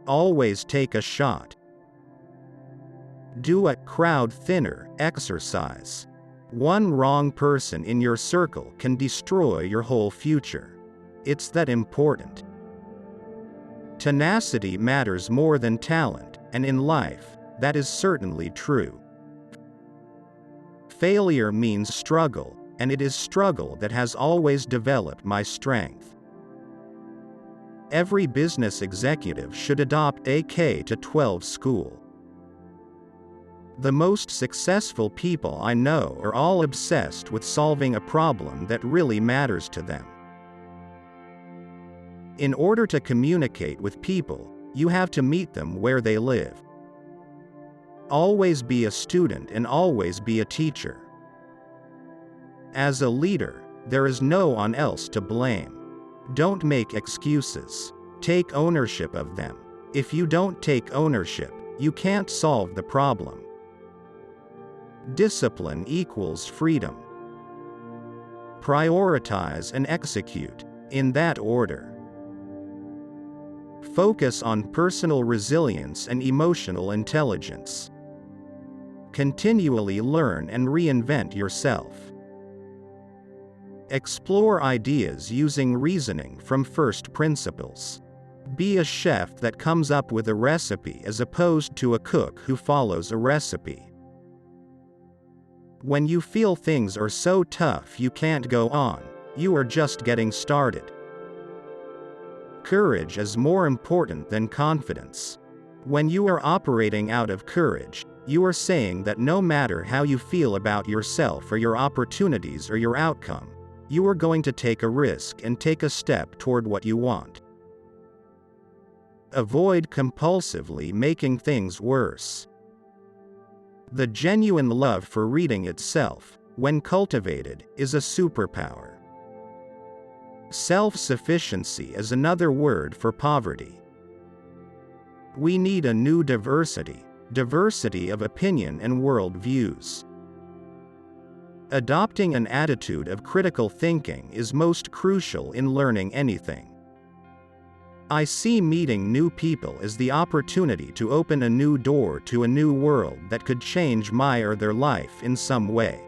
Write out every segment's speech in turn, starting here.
Always take a shot. Do a crowd thinner exercise. One wrong person in your circle can destroy your whole future. It's that important. Tenacity matters more than talent, and in life, that is certainly true. Failure means struggle, and it is struggle that has always developed my strength. Every business executive should adopt a K-12 school. The most successful people I know are all obsessed with solving a problem that really matters to them. In order to communicate with people, you have to meet them where they live. Always be a student and always be a teacher. As a leader, there is no one else to blame. Don't make excuses. Take ownership of them. If you don't take ownership, you can't solve the problem. Discipline equals freedom. Prioritize and execute, in that order. Focus on personal resilience and emotional intelligence. Continually learn and reinvent yourself. Explore ideas using reasoning from first principles. Be a chef that comes up with a recipe as opposed to a cook who follows a recipe. When you feel things are so tough you can't go on, you are just getting started. Courage is more important than confidence. When you are operating out of courage, you are saying that no matter how you feel about yourself or your opportunities or your outcome, you are going to take a risk and take a step toward what you want. Avoid compulsively making things worse. The genuine love for reading itself, when cultivated, is a superpower. Self-sufficiency is another word for poverty. We need a new diversity of opinion and worldviews. Adopting an attitude of critical thinking is most crucial in learning anything. I see meeting new people as the opportunity to open a new door to a new world that could change my or their life in some way.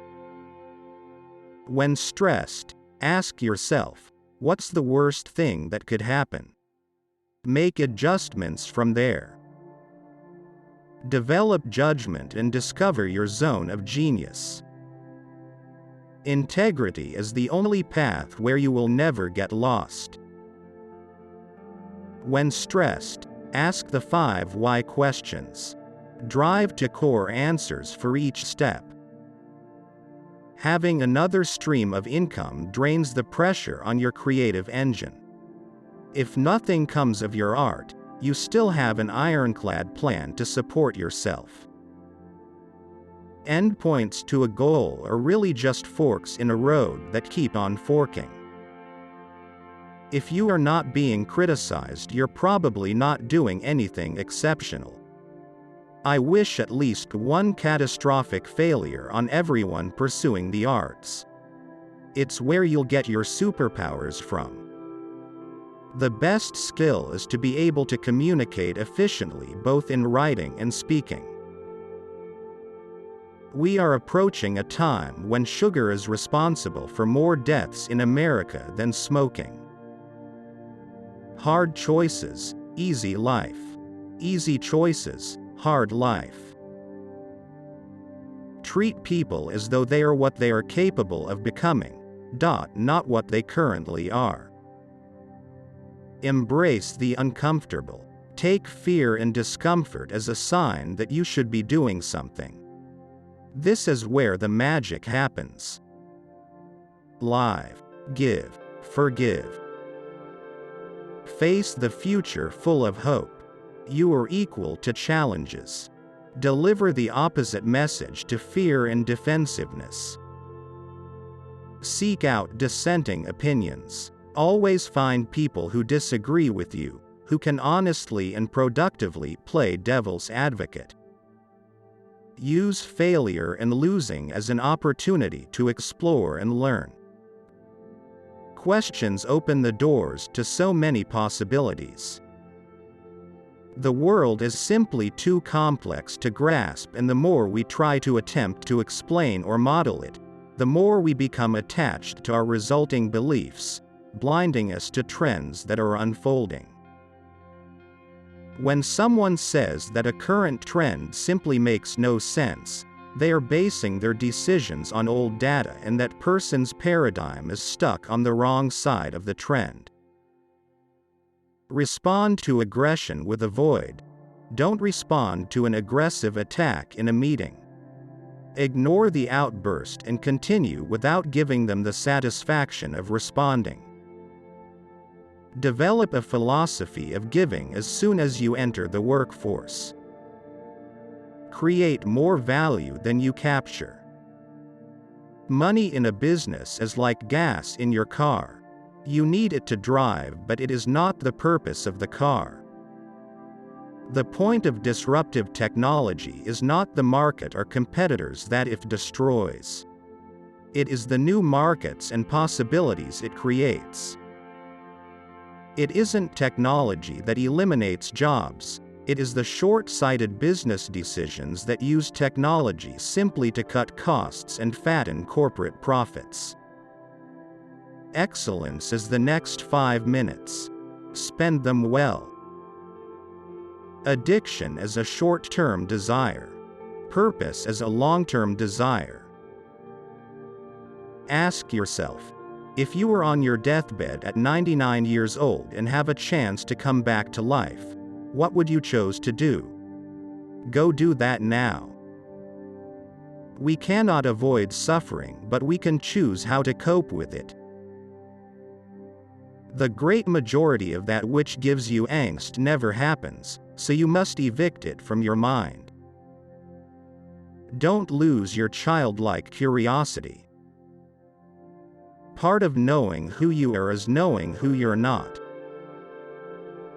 When stressed, ask yourself, what's the worst thing that could happen? Make adjustments from there. Develop judgment and discover your zone of genius. Integrity is the only path where you will never get lost. When stressed, ask the 5 why questions. Drive to core answers for each step. Having another stream of income drains the pressure on your creative engine. If nothing comes of your art, you still have an ironclad plan to support yourself. Endpoints to a goal are really just forks in a road that keep on forking. If you are not being criticized, you're probably not doing anything exceptional. I wish at least one catastrophic failure on everyone pursuing the arts. It's where you'll get your superpowers from. The best skill is to be able to communicate efficiently both in writing and speaking. We are approaching a time when sugar is responsible for more deaths in America than smoking. Hard choices, easy life. Easy choices, hard life. Treat people as though they are what they are capable of becoming, not what they currently are. Embrace the uncomfortable. Take fear and discomfort as a sign that you should be doing something. This is where the magic happens. Live, give, forgive. Face the future full of hope. You are equal to challenges. Deliver the opposite message to fear and defensiveness. Seek out dissenting opinions. Always find people who disagree with you, who can honestly and productively play devil's advocate. Use failure and losing as an opportunity to explore and learn. Questions open the doors to so many possibilities. The world is simply too complex to grasp, and the more we try to attempt to explain or model it, the more we become attached to our resulting beliefs, blinding us to trends that are unfolding. When someone says that a current trend simply makes no sense, they are basing their decisions on old data, and that person's paradigm is stuck on the wrong side of the trend. Respond to aggression with avoid. Don't respond to an aggressive attack in a meeting. Ignore the outburst and continue without giving them the satisfaction of responding. Develop a philosophy of giving as soon as you enter the workforce. Create more value than you capture. Money in a business is like gas in your car. You need it to drive, but it is not the purpose of the car. The point of disruptive technology is not the market or competitors that it destroys. It is the new markets and possibilities it creates. It isn't technology that eliminates jobs, it is the short-sighted business decisions that use technology simply to cut costs and fatten corporate profits. Excellence is the next 5 minutes. Spend them well. Addiction is a short-term desire. Purpose is a long-term desire. Ask yourself, if you were on your deathbed at 99 years old and have a chance to come back to life, what would you choose to do? Go do that now. We cannot avoid suffering, but we can choose how to cope with it. The great majority of that which gives you angst never happens, so you must evict it from your mind. Don't lose your childlike curiosity. Part of knowing who you are is knowing who you're not.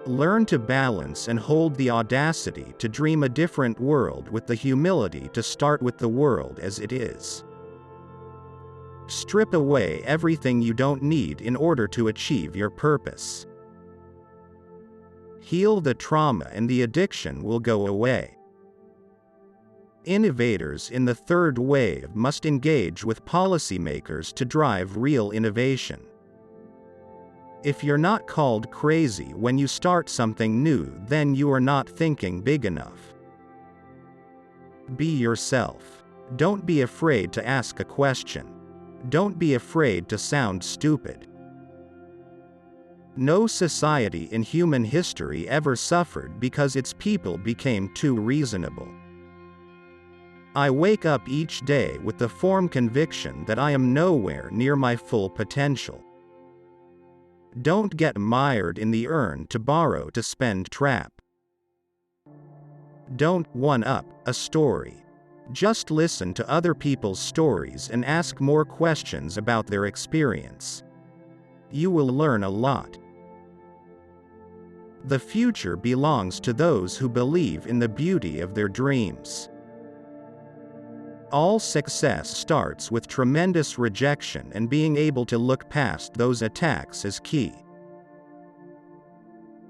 Learn to balance and hold the audacity to dream a different world with the humility to start with the world as it is. Strip away everything you don't need in order to achieve your purpose. Heal the trauma and the addiction will go away. Innovators in the third wave must engage with policymakers to drive real innovation. If you're not called crazy when you start something new, then you are not thinking big enough. Be yourself. Don't be afraid to ask a question. Don't be afraid to sound stupid. No society in human history ever suffered because its people became too reasonable. I wake up each day with the firm conviction that I am nowhere near my full potential. Don't get mired in the earn to borrow to spend trap. Don't one-up a story. Just listen to other people's stories and ask more questions about their experience. You will learn a lot. The future belongs to those who believe in the beauty of their dreams. All success starts with tremendous rejection, and being able to look past those attacks is key.